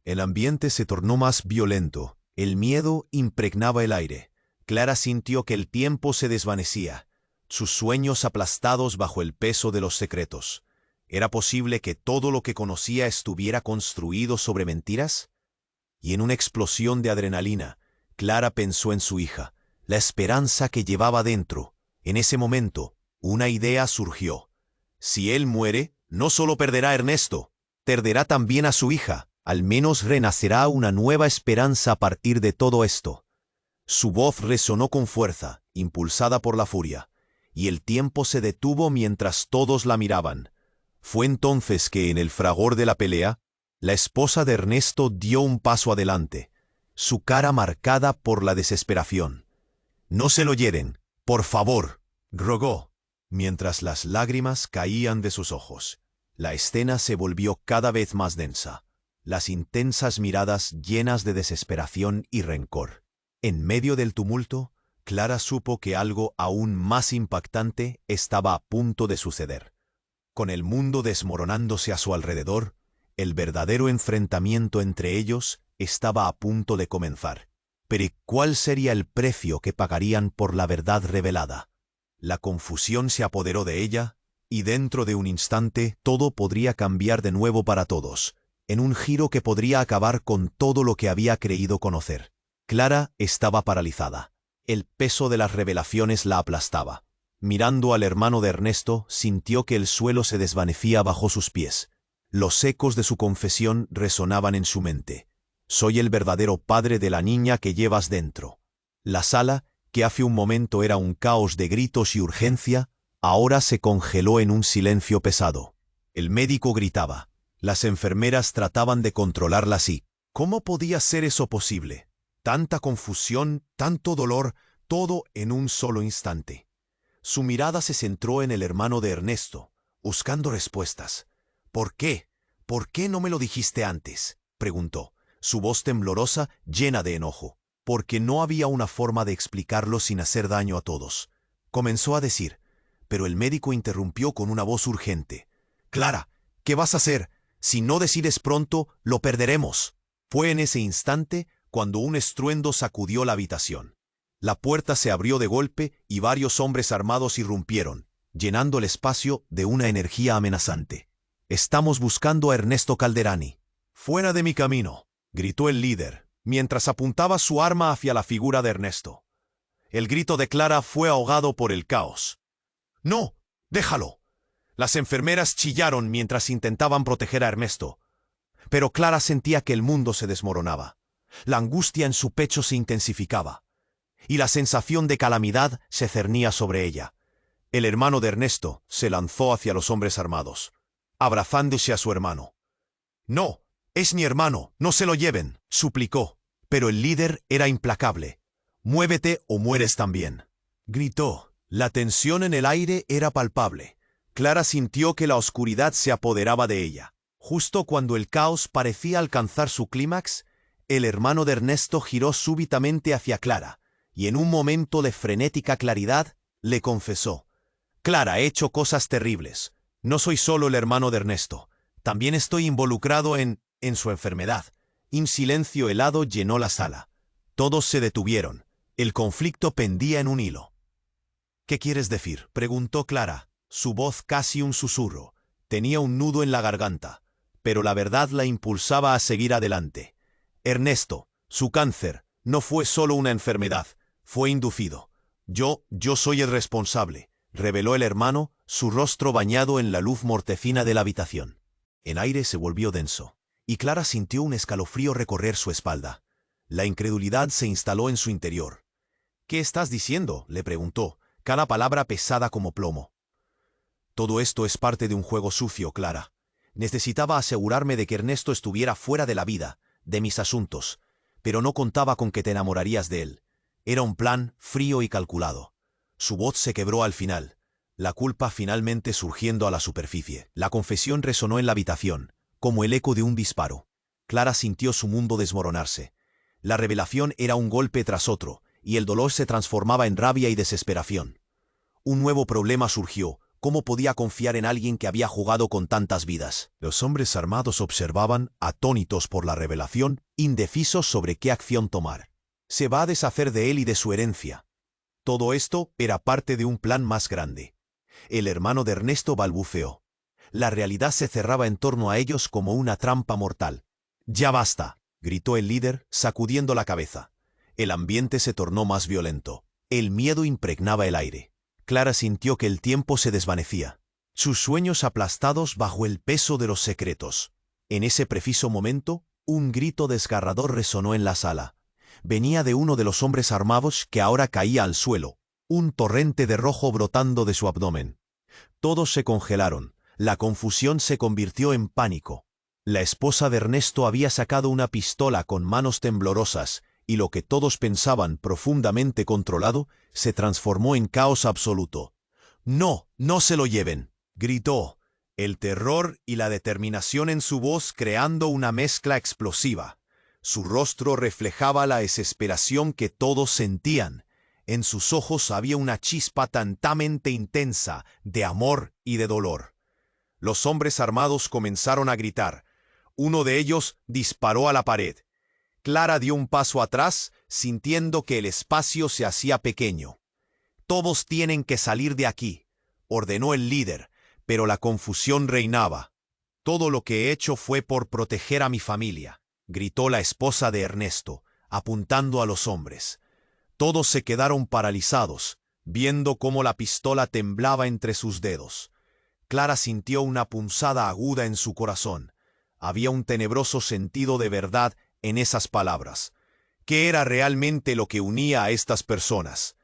El ambiente se tornó más violento. El miedo impregnaba el aire. Clara sintió que el tiempo se desvanecía, sus sueños aplastados bajo el peso de los secretos. ¿Era posible que todo lo que conocía estuviera construido sobre mentiras? Y en una explosión de adrenalina, Clara pensó en su hija, la esperanza que llevaba dentro. En ese momento, una idea surgió. Si él muere, no solo perderá a Ernesto, perderá también a su hija. Al menos renacerá una nueva esperanza a partir de todo esto. Su voz resonó con fuerza, impulsada por la furia, y el tiempo se detuvo mientras todos la miraban. Fue entonces que en el fragor de la pelea, la esposa de Ernesto dio un paso adelante, su cara marcada por la desesperación. «No se lo hieren, por favor», rogó, mientras las lágrimas caían de sus ojos. La escena se volvió cada vez más densa, las intensas miradas llenas de desesperación y rencor. En medio del tumulto, Clara supo que algo aún más impactante estaba a punto de suceder. Con el mundo desmoronándose a su alrededor, el verdadero enfrentamiento entre ellos estaba a punto de comenzar. Pero ¿cuál sería el precio que pagarían por la verdad revelada? La confusión se apoderó de ella, y dentro de un instante todo podría cambiar de nuevo para todos, en un giro que podría acabar con todo lo que había creído conocer. Clara estaba paralizada. El peso de las revelaciones la aplastaba. Mirando al hermano de Ernesto, sintió que el suelo se desvanecía bajo sus pies. Los ecos de su confesión resonaban en su mente. «Soy el verdadero padre de la niña que llevas dentro». La sala, que hace un momento era un caos de gritos y urgencia, ahora se congeló en un silencio pesado. El médico gritaba. Las enfermeras trataban de controlarla así. ¿Cómo podía ser eso posible? Tanta confusión, tanto dolor, todo en un solo instante. Su mirada se centró en el hermano de Ernesto, buscando respuestas. «¿Por qué? ¿Por qué no me lo dijiste antes?», preguntó, su voz temblorosa, llena de enojo. Porque no había una forma de explicarlo sin hacer daño a todos. Comenzó a decir, pero el médico interrumpió con una voz urgente. «Clara, ¿qué vas a hacer? Si no decides pronto, lo perderemos». Fue en ese instante cuando un estruendo sacudió la habitación. La puerta se abrió de golpe y varios hombres armados irrumpieron, llenando el espacio de una energía amenazante. «Estamos buscando a Ernesto Calderani». «Fuera de mi camino», gritó el líder, mientras apuntaba su arma hacia la figura de Ernesto. El grito de Clara fue ahogado por el caos. «¡No! ¡Déjalo!». Las enfermeras chillaron mientras intentaban proteger a Ernesto. Pero Clara sentía que el mundo se desmoronaba. La angustia en su pecho se intensificaba, y la sensación de calamidad se cernía sobre ella. El hermano de Ernesto se lanzó hacia los hombres armados, abrazándose a su hermano. «No, es mi hermano, no se lo lleven», suplicó. Pero el líder era implacable. «Muévete o mueres también», gritó. La tensión en el aire era palpable. Clara sintió que la oscuridad se apoderaba de ella. Justo cuando el caos parecía alcanzar su clímax, el hermano de Ernesto giró súbitamente hacia Clara, y en un momento de frenética claridad, le confesó. «Clara, he hecho cosas terribles. No soy solo el hermano de Ernesto. También estoy involucrado en su enfermedad». Un silencio helado llenó la sala. Todos se detuvieron. El conflicto pendía en un hilo. «¿Qué quieres decir?», preguntó Clara, su voz casi un susurro. Tenía un nudo en la garganta, pero la verdad la impulsaba a seguir adelante. «Ernesto, su cáncer, no fue solo una enfermedad, fue inducido. Yo soy el responsable», reveló el hermano, su rostro bañado en la luz mortecina de la habitación. El aire se volvió denso, y Clara sintió un escalofrío recorrer su espalda. La incredulidad se instaló en su interior. «¿Qué estás diciendo?», le preguntó, cada palabra pesada como plomo. «Todo esto es parte de un juego sucio, Clara. Necesitaba asegurarme de que Ernesto estuviera fuera de la vida, de mis asuntos, pero no contaba con que te enamorarías de él. Era un plan frío y calculado». Su voz se quebró al final, la culpa finalmente surgiendo a la superficie. La confesión resonó en la habitación, como el eco de un disparo. Clara sintió su mundo desmoronarse. La revelación era un golpe tras otro, y el dolor se transformaba en rabia y desesperación. Un nuevo problema surgió. ¿Cómo podía confiar en alguien que había jugado con tantas vidas? Los hombres armados observaban, atónitos por la revelación, indecisos sobre qué acción tomar. «Se va a deshacer de él y de su herencia». Todo esto era parte de un plan más grande. El hermano de Ernesto balbuceó. La realidad se cerraba en torno a ellos como una trampa mortal. «Ya basta», gritó el líder, sacudiendo la cabeza. El ambiente se tornó más violento. El miedo impregnaba el aire. Clara sintió que el tiempo se desvanecía. Sus sueños aplastados bajo el peso de los secretos. En ese preciso momento, un grito desgarrador resonó en la sala. Venía de uno de los hombres armados que ahora caía al suelo, un torrente de rojo brotando de su abdomen. Todos se congelaron, la confusión se convirtió en pánico. La esposa de Ernesto había sacado una pistola con manos temblorosas, y lo que todos pensaban profundamente controlado, se transformó en caos absoluto. «¡No, no se lo lleven!», gritó, el terror y la determinación en su voz creando una mezcla explosiva. Su rostro reflejaba la desesperación que todos sentían. En sus ojos había una chispa tantamente intensa de amor y de dolor. Los hombres armados comenzaron a gritar. Uno de ellos disparó a la pared. Clara dio un paso atrás, sintiendo que el espacio se hacía pequeño. «Todos tienen que salir de aquí», ordenó el líder, pero la confusión reinaba. «Todo lo que he hecho fue por proteger a mi familia», gritó la esposa de Ernesto, apuntando a los hombres. Todos se quedaron paralizados, viendo cómo la pistola temblaba entre sus dedos. Clara sintió una punzada aguda en su corazón. Había un tenebroso sentido de verdad en esas palabras. ¿Qué era realmente lo que unía a estas personas?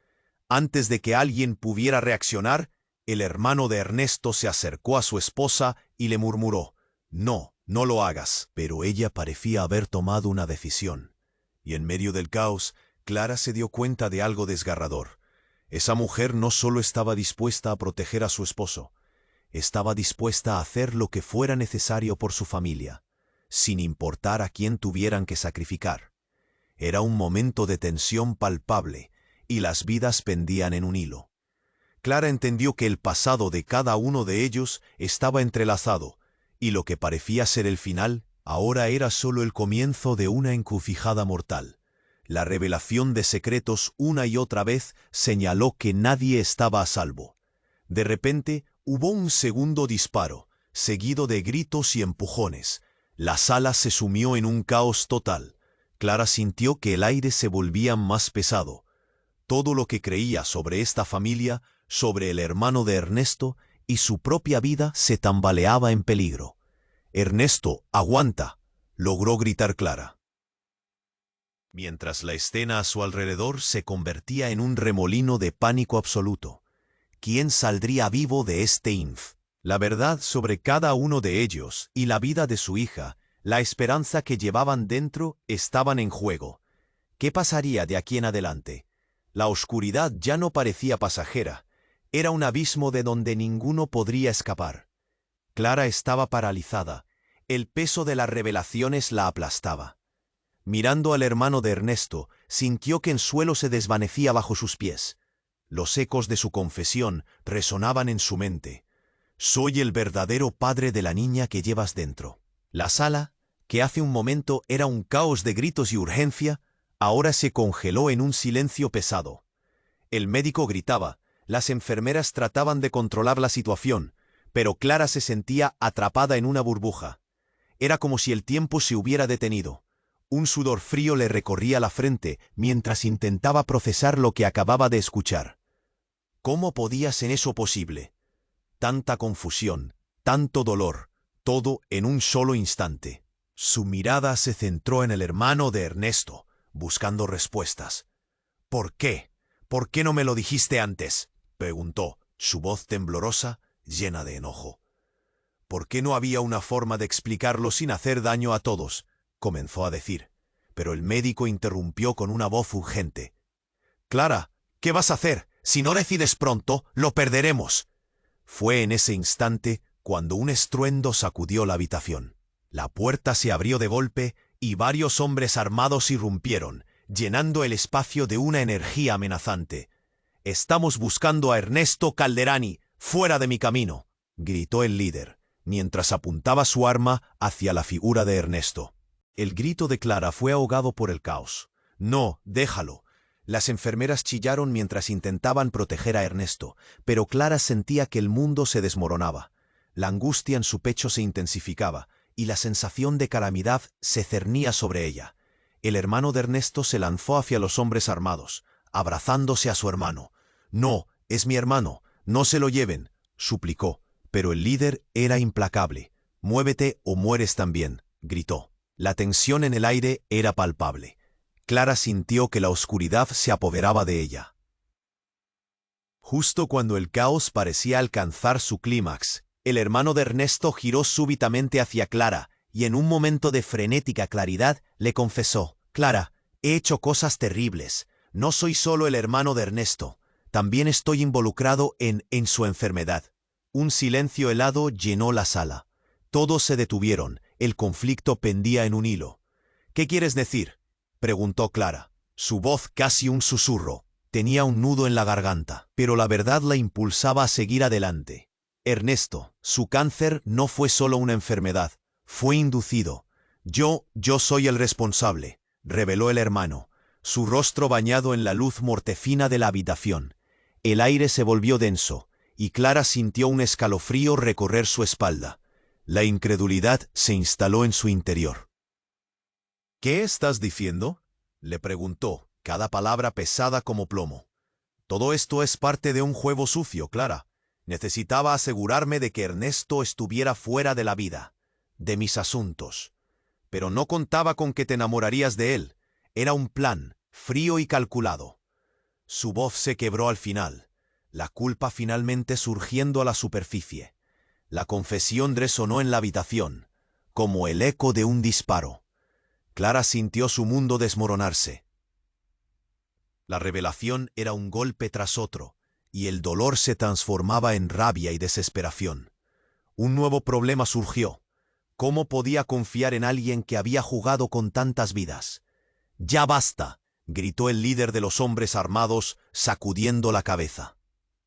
Antes de que alguien pudiera reaccionar, el hermano de Ernesto se acercó a su esposa y le murmuró: «No, no lo hagas». Pero ella parecía haber tomado una decisión. Y en medio del caos, Clara se dio cuenta de algo desgarrador. Esa mujer no solo estaba dispuesta a proteger a su esposo, estaba dispuesta a hacer lo que fuera necesario por su familia, sin importar a quién tuvieran que sacrificar. Era un momento de tensión palpable, y las vidas pendían en un hilo. Clara entendió que el pasado de cada uno de ellos estaba entrelazado, y lo que parecía ser el final, ahora era solo el comienzo de una encrucijada mortal. La revelación de secretos una y otra vez señaló que nadie estaba a salvo. De repente, hubo un segundo disparo, seguido de gritos y empujones. La sala se sumió en un caos total. Clara sintió que el aire se volvía más pesado. Todo lo que creía sobre esta familia, sobre el hermano de Ernesto y su propia vida se tambaleaba en peligro. «Ernesto, aguanta», logró gritar Clara. Mientras la escena a su alrededor se convertía en un remolino de pánico absoluto. ¿Quién saldría vivo de este inf? La verdad sobre cada uno de ellos y la vida de su hija, la esperanza que llevaban dentro, estaban en juego. ¿Qué pasaría de aquí en adelante? La oscuridad ya no parecía pasajera. Era un abismo de donde ninguno podría escapar. Clara estaba paralizada. El peso de las revelaciones la aplastaba. Mirando al hermano de Ernesto, sintió que el suelo se desvanecía bajo sus pies. Los ecos de su confesión resonaban en su mente. «Soy el verdadero padre de la niña que llevas dentro». La sala, que hace un momento era un caos de gritos y urgencia, ahora se congeló en un silencio pesado. El médico gritaba, las enfermeras trataban de controlar la situación, pero Clara se sentía atrapada en una burbuja. Era como si el tiempo se hubiera detenido. Un sudor frío le recorría la frente mientras intentaba procesar lo que acababa de escuchar. ¿Cómo podía ser eso posible? Tanta confusión, tanto dolor, todo en un solo instante. Su mirada se centró en el hermano de Ernesto, buscando respuestas. «¿Por qué? ¿Por qué no me lo dijiste antes?», preguntó, su voz temblorosa, llena de enojo. «¿Por qué no había una forma de explicarlo sin hacer daño a todos?», comenzó a decir, pero el médico interrumpió con una voz urgente. «Clara, ¿qué vas a hacer? Si no decides pronto, lo perderemos». Fue en ese instante cuando un estruendo sacudió la habitación. La puerta se abrió de golpe y varios hombres armados irrumpieron, llenando el espacio de una energía amenazante. «Estamos buscando a Ernesto Calderani, fuera de mi camino», gritó el líder, mientras apuntaba su arma hacia la figura de Ernesto. El grito de Clara fue ahogado por el caos. «No, déjalo». Las enfermeras chillaron mientras intentaban proteger a Ernesto, pero Clara sentía que el mundo se desmoronaba. La angustia en su pecho se intensificaba, y la sensación de calamidad se cernía sobre ella. El hermano de Ernesto se lanzó hacia los hombres armados, abrazándose a su hermano. «No, es mi hermano, no se lo lleven», suplicó, pero el líder era implacable. «Muévete o mueres también», gritó. La tensión en el aire era palpable. Clara sintió que la oscuridad se apoderaba de ella. Justo cuando el caos parecía alcanzar su clímax, el hermano de Ernesto giró súbitamente hacia Clara y en un momento de frenética claridad le confesó: «Clara, he hecho cosas terribles. No soy solo el hermano de Ernesto, también estoy involucrado en su enfermedad». Un silencio helado llenó la sala. Todos se detuvieron, el conflicto pendía en un hilo. «¿Qué quieres decir?», preguntó Clara. Su voz casi un susurro. Tenía un nudo en la garganta, pero la verdad la impulsaba a seguir adelante. Ernesto, su cáncer no fue solo una enfermedad, fue inducido. Yo soy el responsable», reveló el hermano, su rostro bañado en la luz mortecina de la habitación. El aire se volvió denso, y Clara sintió un escalofrío recorrer su espalda. La incredulidad se instaló en su interior. «¿Qué estás diciendo?», le preguntó, cada palabra pesada como plomo. «Todo esto es parte de un juego sucio, Clara. Necesitaba asegurarme de que Ernesto estuviera fuera de la vida, de mis asuntos. Pero no contaba con que te enamorarías de él. Era un plan, frío y calculado». Su voz se quebró al final, la culpa finalmente surgiendo a la superficie. La confesión resonó en la habitación, como el eco de un disparo. Clara sintió su mundo desmoronarse. La revelación era un golpe tras otro, y el dolor se transformaba en rabia y desesperación. Un nuevo problema surgió. ¿Cómo podía confiar en alguien que había jugado con tantas vidas? «Ya basta», gritó el líder de los hombres armados, sacudiendo la cabeza.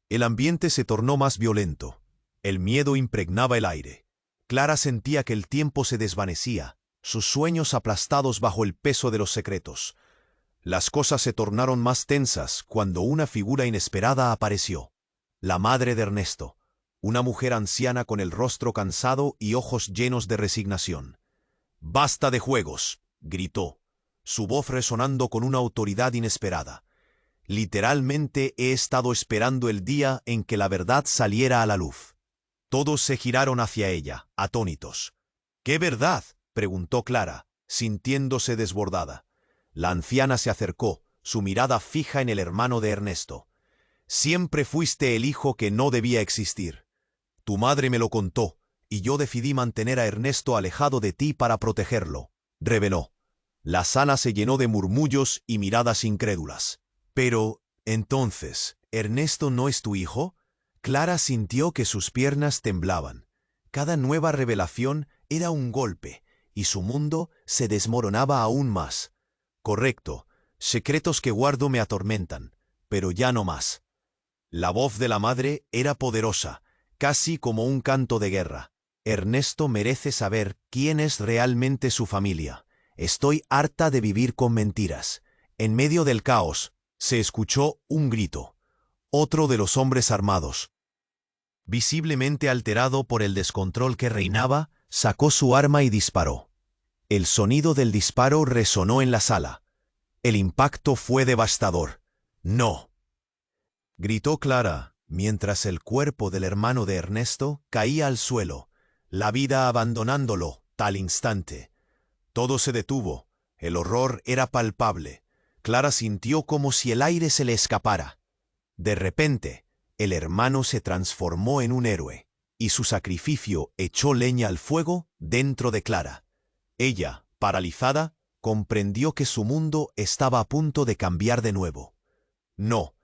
El ambiente se tornó más violento. El miedo impregnaba el aire. Clara sentía que el tiempo se desvanecía, sus sueños aplastados bajo el peso de los secretos. Las cosas se tornaron más tensas cuando una figura inesperada apareció. La madre de Ernesto, una mujer anciana con el rostro cansado y ojos llenos de resignación. «Basta de juegos», gritó, su voz resonando con una autoridad inesperada. «Literalmente he estado esperando el día en que la verdad saliera a la luz». Todos se giraron hacia ella, atónitos. «¿Qué verdad?», preguntó Clara, sintiéndose desbordada. La anciana se acercó, su mirada fija en el hermano de Ernesto. «Siempre fuiste el hijo que no debía existir. Tu madre me lo contó, y yo decidí mantener a Ernesto alejado de ti para protegerlo», reveló. La sala se llenó de murmullos y miradas incrédulas. «Pero, entonces, ¿Ernesto no es tu hijo?». Clara sintió que sus piernas temblaban. Cada nueva revelación era un golpe, y su mundo se desmoronaba aún más. «Correcto, secretos que guardo me atormentan, pero ya no más». La voz de la madre era poderosa, casi como un canto de guerra. «Ernesto merece saber quién es realmente su familia. Estoy harta de vivir con mentiras». En medio del caos, se escuchó un grito. Otro de los hombres armados, visiblemente alterado por el descontrol que reinaba, sacó su arma y disparó. El sonido del disparo resonó en la sala. El impacto fue devastador. «No», gritó Clara, mientras el cuerpo del hermano de Ernesto caía al suelo, la vida abandonándolo tal instante. Todo se detuvo. El horror era palpable. Clara sintió como si el aire se le escapara. De repente, el hermano se transformó en un héroe, y su sacrificio echó leña al fuego dentro de Clara. Ella, paralizada, comprendió que su mundo estaba a punto de cambiar de nuevo. «No,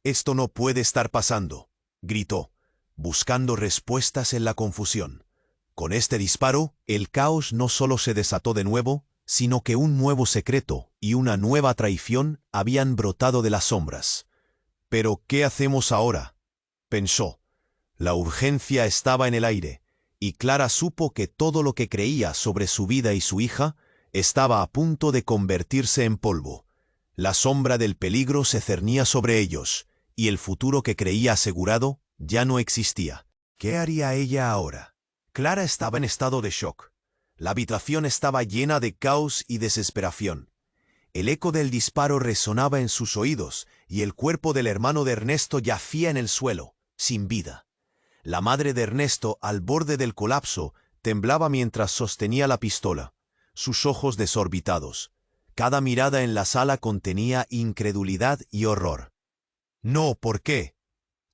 esto no puede estar pasando», gritó, buscando respuestas en la confusión. Con este disparo, el caos no solo se desató de nuevo, sino que un nuevo secreto y una nueva traición habían brotado de las sombras. «¿Pero qué hacemos ahora?», pensó. La urgencia estaba en el aire, y Clara supo que todo lo que creía sobre su vida y su hija estaba a punto de convertirse en polvo. La sombra del peligro se cernía sobre ellos, y el futuro que creía asegurado ya no existía. ¿Qué haría ella ahora? Clara estaba en estado de shock. La habitación estaba llena de caos y desesperación. El eco del disparo resonaba en sus oídos, y el cuerpo del hermano de Ernesto yacía en el suelo, sin vida. La madre de Ernesto, al borde del colapso, temblaba mientras sostenía la pistola, sus ojos desorbitados. Cada mirada en la sala contenía incredulidad y horror. No, ¿por qué?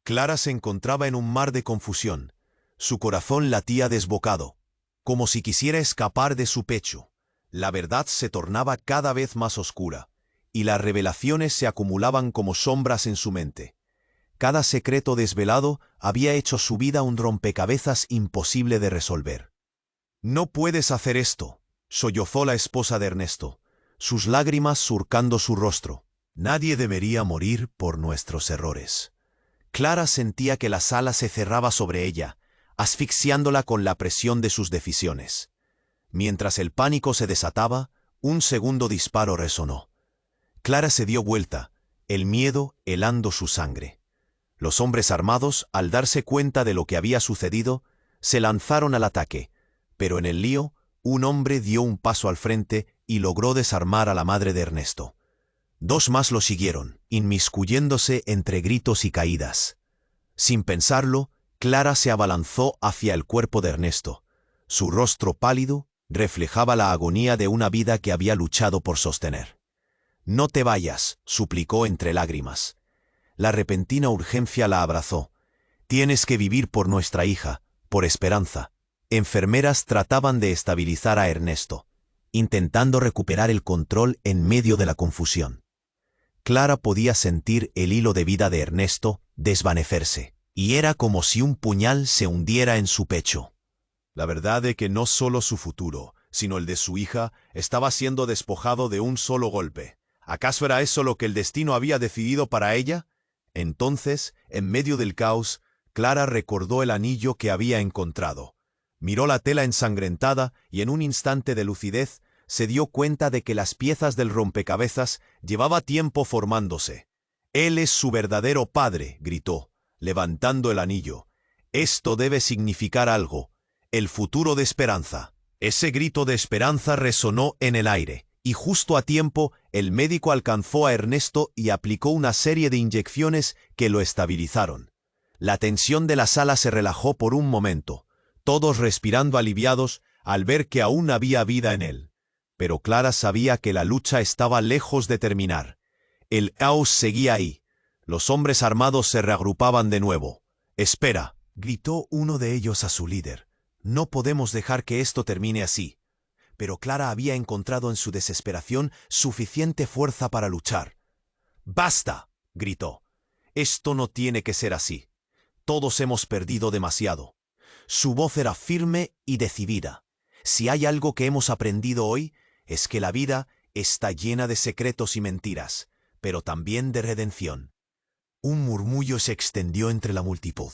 Clara se encontraba en un mar de confusión. Su corazón latía desbocado, como si quisiera escapar de su pecho. La verdad se tornaba cada vez más oscura, y las revelaciones se acumulaban como sombras en su mente. Cada secreto desvelado había hecho su vida un rompecabezas imposible de resolver. «No puedes hacer esto», sollozó la esposa de Ernesto, sus lágrimas surcando su rostro. «Nadie debería morir por nuestros errores». Clara sentía que la sala se cerraba sobre ella, asfixiándola con la presión de sus decisiones. Mientras el pánico se desataba, un segundo disparo resonó. Clara se dio vuelta, el miedo helando su sangre. Los hombres armados, al darse cuenta de lo que había sucedido, se lanzaron al ataque, pero en el lío, un hombre dio un paso al frente y logró desarmar a la madre de Ernesto. Dos más lo siguieron, inmiscuyéndose entre gritos y caídas. Sin pensarlo, Clara se abalanzó hacia el cuerpo de Ernesto. Su rostro pálido reflejaba la agonía de una vida que había luchado por sostener. «No te vayas», suplicó entre lágrimas. La repentina urgencia la abrazó. «Tienes que vivir por nuestra hija, por Esperanza». Enfermeras trataban de estabilizar a Ernesto, intentando recuperar el control en medio de la confusión. Clara podía sentir el hilo de vida de Ernesto desvanecerse, y era como si un puñal se hundiera en su pecho. La verdad es que no solo su futuro, sino el de su hija, estaba siendo despojado de un solo golpe. ¿Acaso era eso lo que el destino había decidido para ella? Entonces, en medio del caos, Clara recordó el anillo que había encontrado. Miró la tela ensangrentada y en un instante de lucidez se dio cuenta de que las piezas del rompecabezas llevaba tiempo formándose. «Él es su verdadero padre», gritó, levantando el anillo. «Esto debe significar algo, el futuro de Esperanza». Ese grito de esperanza resonó en el aire, y justo a tiempo el médico alcanzó a Ernesto y aplicó una serie de inyecciones que lo estabilizaron. La tensión de la sala se relajó por un momento, todos respirando aliviados al ver que aún había vida en él. Pero Clara sabía que la lucha estaba lejos de terminar. El caos seguía ahí. Los hombres armados se reagrupaban de nuevo. «Espera», gritó uno de ellos a su líder. «No podemos dejar que esto termine así». Pero Clara había encontrado en su desesperación suficiente fuerza para luchar. «¡Basta!», gritó. «Esto no tiene que ser así. Todos hemos perdido demasiado». Su voz era firme y decidida. Si hay algo que hemos aprendido hoy, es que la vida está llena de secretos y mentiras, pero también de redención. Un murmullo se extendió entre la multitud.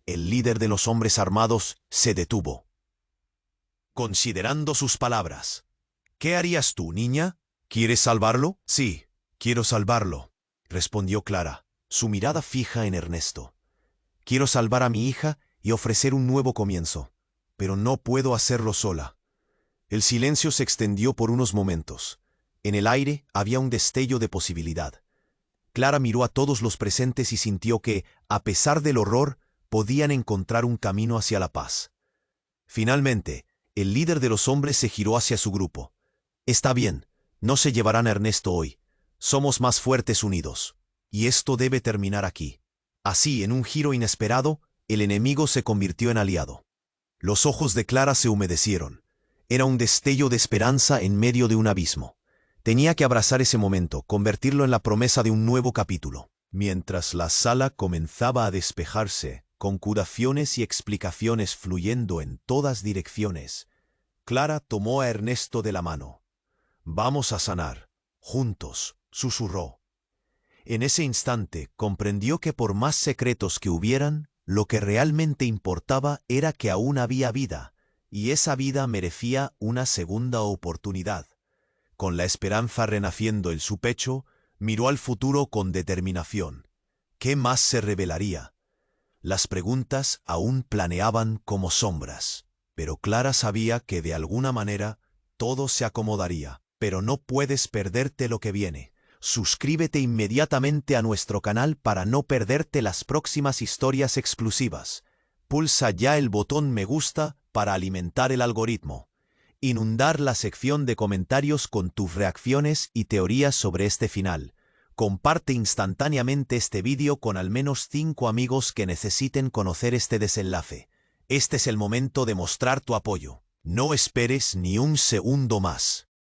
El líder de los hombres armados se detuvo, considerando sus palabras. «¿Qué harías tú, niña? ¿Quieres salvarlo?» «Sí, quiero salvarlo», respondió Clara, su mirada fija en Ernesto. «Quiero salvar a mi hija y ofrecer un nuevo comienzo, pero no puedo hacerlo sola». El silencio se extendió por unos momentos. En el aire había un destello de posibilidad. Clara miró a todos los presentes y sintió que, a pesar del horror, podían encontrar un camino hacia la paz. Finalmente, el líder de los hombres se giró hacia su grupo. «Está bien, no se llevarán a Ernesto hoy. Somos más fuertes unidos. Y esto debe terminar aquí». Así, en un giro inesperado, el enemigo se convirtió en aliado. Los ojos de Clara se humedecieron. Era un destello de esperanza en medio de un abismo. Tenía que abrazar ese momento, convertirlo en la promesa de un nuevo capítulo. Mientras la sala comenzaba a despejarse, con curaciones y explicaciones fluyendo en todas direcciones, Clara tomó a Ernesto de la mano. «Vamos a sanar, juntos», susurró. En ese instante comprendió que por más secretos que hubieran, lo que realmente importaba era que aún había vida, y esa vida merecía una segunda oportunidad. Con la esperanza renaciendo en su pecho, miró al futuro con determinación. ¿Qué más se revelaría? Las preguntas aún planeaban como sombras, pero Clara sabía que de alguna manera todo se acomodaría. Pero no puedes perderte lo que viene. Suscríbete inmediatamente a nuestro canal para no perderte las próximas historias exclusivas. Pulsa ya el botón me gusta para alimentar el algoritmo. inundar la sección de comentarios con tus reacciones y teorías sobre este final. Comparte instantáneamente este vídeo con al menos 5 amigos que necesiten conocer este desenlace. Este es el momento de mostrar tu apoyo. No esperes ni un segundo más.